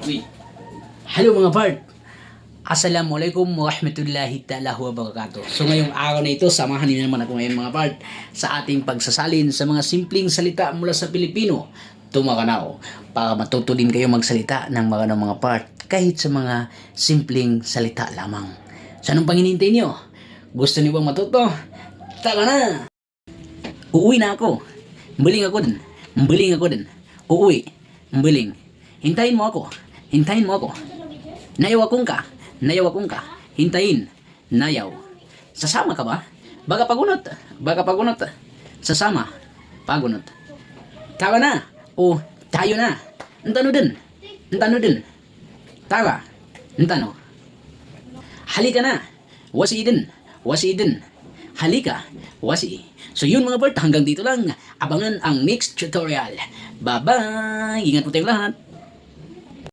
Uy. Hello mga part! Assalamualaikum warahmatullahi ta'ala wabarakatuh. So ngayong araw na ito, samahan niyo naman ako ngayon mga part sa ating pagsasalin sa mga simpleng salita mula sa Pilipino, Tumakanaw, para matuto din kayo magsalita ng mga part kahit sa mga simpleng salita lamang. So anong panghinihintay niyo? Gusto niyo bang matuto? Tara na! Uuwi na ako. Mbiling ako din. Mbiling ako din. Uuwi. Mbiling. Hintayin mo ako. Hintayin mo ako. Nayaw akong ka. Nayaw akong ka. Hintayin. Nayaw. Sasama ka ba? Baka pagunot. Baka pagunot. Sasama. Pagunot. Tara na. O tayo na. Ntano din. Ntano din. Tara. Ntano. Halika na. Wasi din. Wasi din. Halika. Wasi. So yun mga part, hanggang dito lang. Abangan ang next tutorial. Bye-bye! Ingat po tayong lahat.